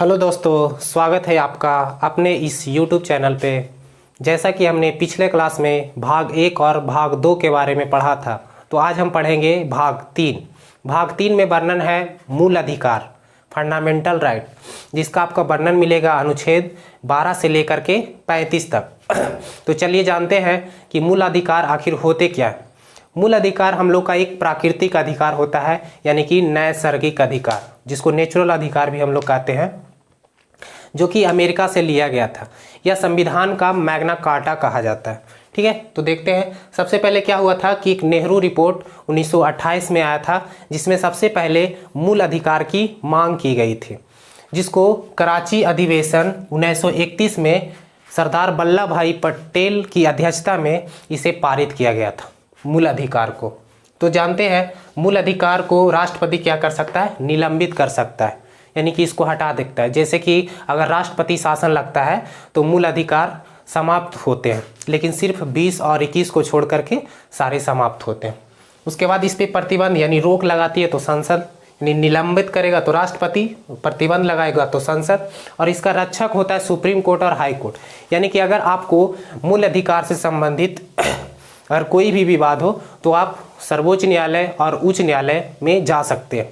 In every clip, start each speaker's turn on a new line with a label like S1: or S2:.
S1: Hello दोस्तों, स्वागत है आपका अपने इस YouTube चैनल पे। जैसा कि हमने पिछले क्लास में भाग 1 और भाग 2 के बारे में पढ़ा था, तो आज हम पढ़ेंगे भाग 3। भाग 3 में वर्णन है मूल अधिकार, फंडामेंटल राइट, जिसका आपका वर्णन मिलेगा अनुच्छेद 12 से लेकर के 35 तक। तो चलिए जानते हैं कि मूल अधिकार आखिर होते क्या है। मूल अधिकार हम लोग का एक प्राकृतिक अधिकार होता है, यानी कि नैसर्गिक अधिकार, जिसको नेचुरल अधिकार भी हम लोग कहते हैं, जो कि अमेरिका से लिया गया था। यह संविधान का मैग्ना कार्टा कहा जाता है। ठीक है, तो देखते हैं सबसे पहले क्या हुआ था कि एक नेहरू रिपोर्ट 1928 में आया था, जिसमें सबसे पहले मूल अधिकार की मांग की गई थी, जिसको कराची अधिवेशन 1931 में सरदार वल्लभ भाई पटेल की अध्यक्षता में इसे पारित किया गया था, मूल अधिकार को। तो जानते हैं मूल अधिकार को राष्ट्रपति क्या कर सकता है, निलंबित कर सकता है, यानी कि इसको हटा देता है। जैसे कि अगर राष्ट्रपति शासन लगता है तो मूल अधिकार समाप्त होते हैं, लेकिन सिर्फ 20 और 21 को छोड़ करके सारे समाप्त होते हैं। उसके बाद इस पे प्रतिबंध यानी रोक लगाती है तो संसद, यानी निलंबित करेगा तो राष्ट्रपति, प्रतिबंध लगाएगा तो संसद, और इसका रक्षक होता है सुप्रीम कोर्ट और हाई कोर्ट। यानी कि अगर आपको मूल अधिकार से संबंधित अगर कोई भी विवाद हो तो आप सर्वोच्च न्यायालय और उच्च न्यायालय में जा सकते हैं।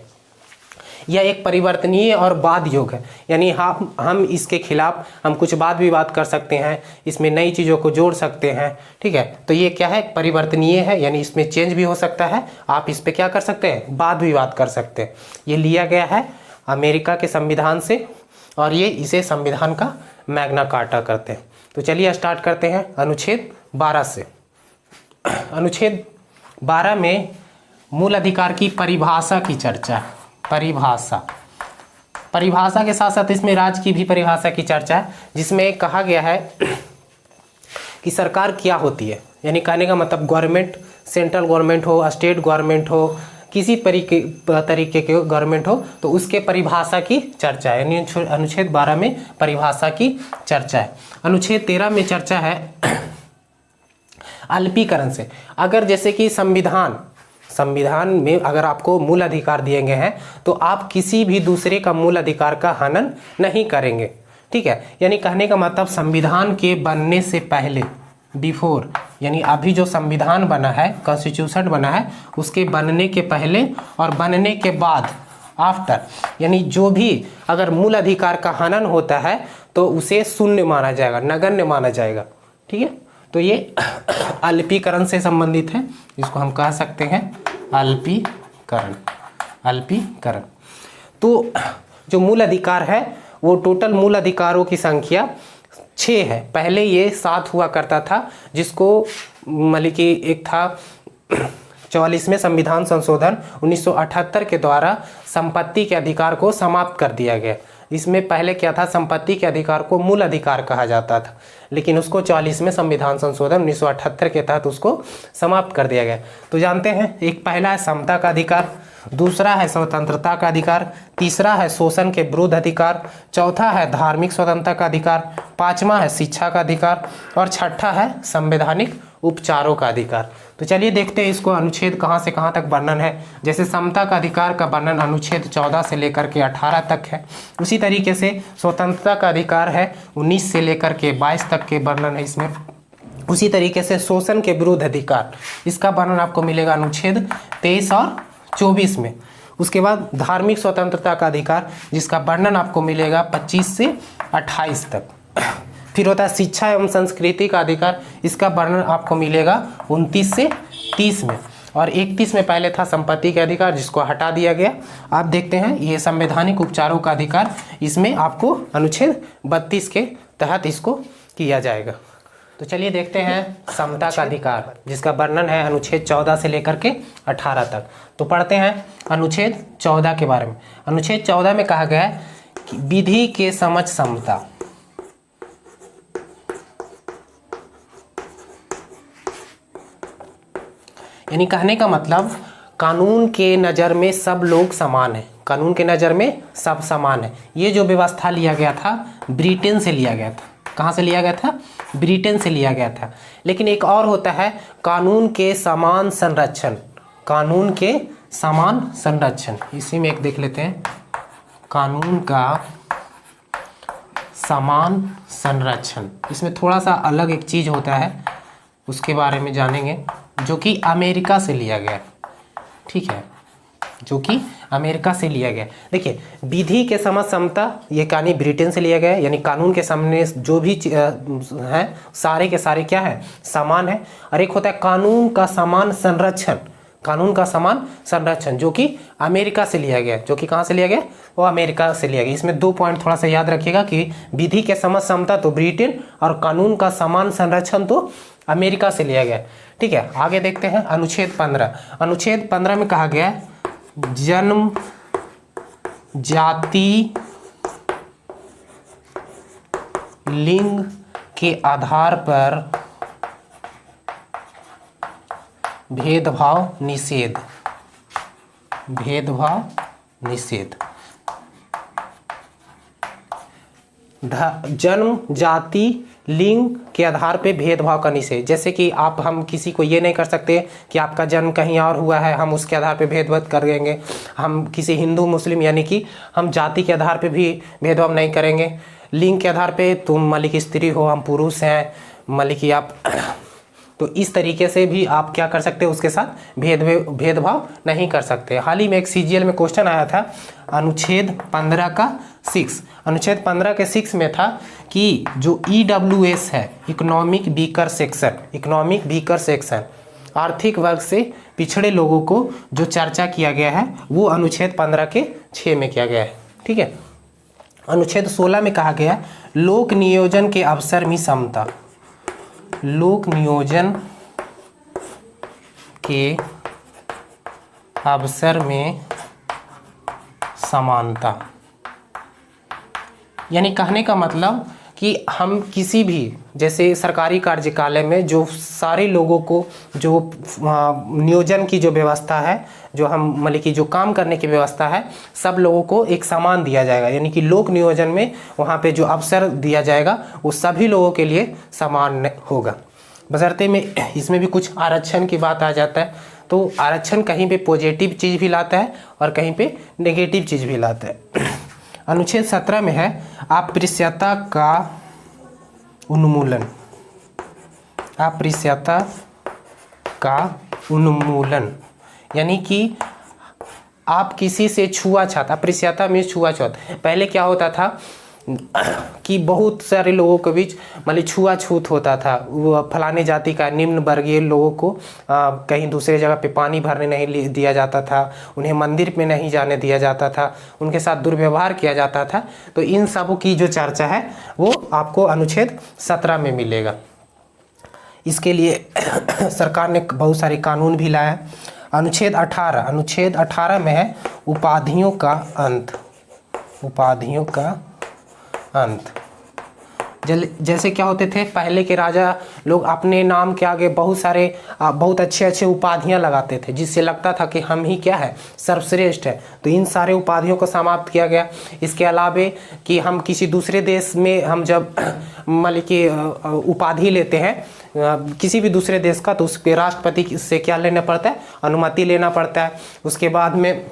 S1: यह एक परिवर्तनीय और वाद योग है, यानी हम इसके खिलाफ हम कुछ वाद विवाद कर सकते हैं, इसमें नई चीज़ों को जोड़ सकते हैं। ठीक है, तो ये क्या है, परिवर्तनीय है, यानी इसमें चेंज भी हो सकता है। आप इस पर क्या कर सकते हैं, वाद विवाद कर सकते हैं। ये लिया गया है अमेरिका के संविधान से, और ये इसे संविधान का मैग्ना कार्टा करते हैं। तो चलिए स्टार्ट करते हैं अनुच्छेद 12 से। अनुच्छेद 12 में मूल अधिकार की परिभाषा की चर्चा है। परिभाषा के साथ साथ इसमें राज्य की भी परिभाषा की चर्चा है, जिसमें कहा गया है कि सरकार क्या होती है, यानी कहने का मतलब गवर्नमेंट, सेंट्रल गवर्नमेंट हो, स्टेट गवर्नमेंट हो, किसी तरीके के गवर्नमेंट हो, तो उसके परिभाषा की चर्चा है। यानी अनुच्छेद 12 में परिभाषा की चर्चा है। अनुच्छेद 13 में चर्चा है अल्पीकरण से। अगर जैसे कि संविधान में अगर आपको मूल अधिकार दिए गए हैं तो आप किसी भी दूसरे का मूल अधिकार का हनन नहीं करेंगे। ठीक है, यानी कहने का मतलब संविधान के बनने से पहले, बिफोर, यानी अभी जो संविधान बना है, कॉन्स्टिट्यूशन बना है, उसके बनने के पहले और बनने के बाद, आफ्टर, यानी जो भी अगर मूल अधिकार का हनन होता है तो उसे शून्य माना जाएगा, नगण्य माना जाएगा। ठीक है, तो ये अल्पीकरण से संबंधित है, इसको हम कह सकते हैं अल्पीकरण। तो जो मूल अधिकार है वो टोटल मूल अधिकारों की संख्या 6 है। पहले ये 7 हुआ करता था, जिसको मतलब कि एक था 44वें संविधान संशोधन 1978 के द्वारा संपत्ति के अधिकार को समाप्त कर दिया गया। इसमें पहले क्या था, संपत्ति के अधिकार को मूल अधिकार कहा जाता था, लेकिन उसको 44वें संविधान संशोधन 1978 के तहत उसको समाप्त कर दिया गया। तो जानते हैं, एक पहला है समता का अधिकार, दूसरा है स्वतंत्रता का अधिकार, तीसरा है शोषण के विरुद्ध अधिकार, चौथा है धार्मिक स्वतंत्रता का अधिकार, पांचवा है शिक्षा का अधिकार, और छठा है संवैधानिक उपचारों का अधिकार। तो चलिए देखते हैं इसको अनुच्छेद कहाँ से कहाँ तक वर्णन है। जैसे समता का अधिकार का वर्णन अनुच्छेद 14 से लेकर के 18 तक है। उसी तरीके से स्वतंत्रता का अधिकार है 19 से लेकर के 22 तक के वर्णन है इसमें। उसी तरीके से शोषण के विरुद्ध अधिकार, इसका वर्णन आपको मिलेगा अनुच्छेद 23 और 24 में। उसके बाद धार्मिक स्वतंत्रता का अधिकार, जिसका वर्णन आपको मिलेगा 25 से 28 तक। फिर होता है शिक्षा एवं संस्कृति का अधिकार, इसका वर्णन आपको मिलेगा 29 से 30 में। और 31 में पहले था संपत्ति के अधिकार, जिसको हटा दिया गया। आप देखते हैं ये संवैधानिक उपचारों का अधिकार, इसमें आपको अनुच्छेद 32 के तहत इसको किया जाएगा। तो चलिए देखते हैं समता का अधिकार, जिसका वर्णन है अनुच्छेद 14 से लेकर के 18 तक। तो पढ़ते हैं अनुच्छेद 14 के बारे में। अनुच्छेद 14 में कहा गया है कि विधि के समझ समता, यानी कहने का मतलब कानून के नज़र में सब लोग समान हैं, कानून के नज़र में सब समान है। ये जो व्यवस्था लिया गया था ब्रिटेन से लिया गया था। कहाँ से लिया गया था, ब्रिटेन से लिया गया था। लेकिन एक और होता है कानून के समान संरक्षण, कानून के समान संरक्षण। इसी में एक देख लेते हैं, कानून का समान संरक्षण। इसमें थोड़ा सा अलग एक चीज होता है, उसके बारे में जानेंगे, जो कि अमेरिका से लिया गया, ठीक है, जो कि अमेरिका से लिया गया। देखिए, विधि के समझ समता ये कहानी ब्रिटेन से लिया गया है, यानी कानून के सामने जो भी है सारे के सारे क्या है, समान है। और एक होता है कानून का समान संरक्षण, कानून का समान संरक्षण, जो कि अमेरिका से लिया गया, जो कि कहाँ से लिया गया, वो अमेरिका से लिया गया। इसमें 2 पॉइंट थोड़ा सा याद रखिएगा कि विधि के समझ समता तो ब्रिटेन और कानून का समान संरक्षण तो अमेरिका से लिया गया, ठीक है। आगे देखते हैं अनुच्छेद 15। अनुच्छेद 15 में कहा गया है जन्म, जाति, लिंग के आधार पर भेदभाव निषेध, भेदभाव निषेध। जन्म, जाति, लिंग के आधार पे भेदभाव का निषेध। जैसे कि हम किसी को ये नहीं कर सकते कि आपका जन्म कहीं और हुआ है, हम उसके आधार पे भेदभाव कर देंगे। हम किसी हिंदू मुस्लिम यानी कि हम जाति के आधार पे भी भेदभाव नहीं करेंगे। लिंग के आधार पे तुम मान ली कि स्त्री हो, हम पुरुष हैं, मान ली कि आप, तो इस तरीके से भी आप क्या कर सकते हो, उसके साथ भेदभाव नहीं कर सकते। हाल ही में एक सीजीएल में क्वेश्चन आया था अनुच्छेद 15 का 6, अनुच्छेद 15 के 6 में था कि जो EWS है, economic weaker section, economic weaker section, आर्थिक वर्ग से पिछड़े लोगों को जो चर्चा किया गया है वो अनुच्छेद 15 के 6 में किया गया है, ठीक है। अनुच्छेद 16 में कहा गया लोक नियोजन के अवसर में समता, लोक नियोजन के अवसर में समानता। यानी कहने का मतलब कि हम किसी भी जैसे सरकारी कार्यकालय में जो सारे लोगों को जो नियोजन की जो व्यवस्था है, जो हम मतलब कि जो काम करने की व्यवस्था है, सब लोगों को एक समान दिया जाएगा। यानी कि लोक नियोजन में वहाँ पे जो अवसर दिया जाएगा वो सभी लोगों के लिए समान होगा। बशर्ते में इसमें भी कुछ आरक्षण की बात आ जाता है, तो आरक्षण कहीं पे पॉजिटिव चीज़ भी लाता है और कहीं पे नेगेटिव चीज़ भी लाता है। अनुच्छेद 17 में है अस्पृश्यता का उन्मूलन, अस्पृश्यता का उन्मूलन, यानी कि आप किसी से छुआछूत, अस्पृश्यता में छुआछूत। पहले क्या होता था कि बहुत सारे लोगों के बीच मतलब छुआछूत होता था, वो फलाने जाति का निम्न वर्गीय लोगों को कहीं दूसरे जगह पे पानी भरने नहीं दिया जाता था, उन्हें मंदिर में नहीं जाने दिया जाता था, उनके साथ दुर्व्यवहार किया जाता था। तो इन सब की जो चर्चा है वो आपको अनुच्छेद 17 में मिलेगा। इसके लिए सरकार ने बहुत सारे कानून भी लाया। अनुच्छेद 18, अनुच्छेद 18 में है उपाधियों का अंत, उपाधियों का अंत। जैसे क्या होते थे पहले के राजा लोग अपने नाम के आगे बहुत सारे बहुत अच्छे अच्छे उपाधियां लगाते थे, जिससे लगता था कि हम ही क्या है, सर्वश्रेष्ठ है। तो इन सारे उपाधियों को समाप्त किया गया। इसके अलावे कि हम किसी दूसरे देश में हम जब मान कि उपाधि लेते हैं किसी भी दूसरे देश का, तो उसके राष्ट्रपति से क्या लेना पड़ता है, अनुमति लेना पड़ता है। उसके बाद में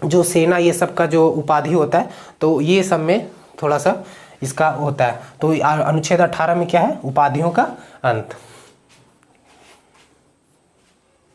S1: जो सेना ये सब का जो उपाधि होता है, तो ये सब में थोड़ा सा इसका होता है। तो अनुच्छेद 18 में क्या है, उपाधियों का अंत।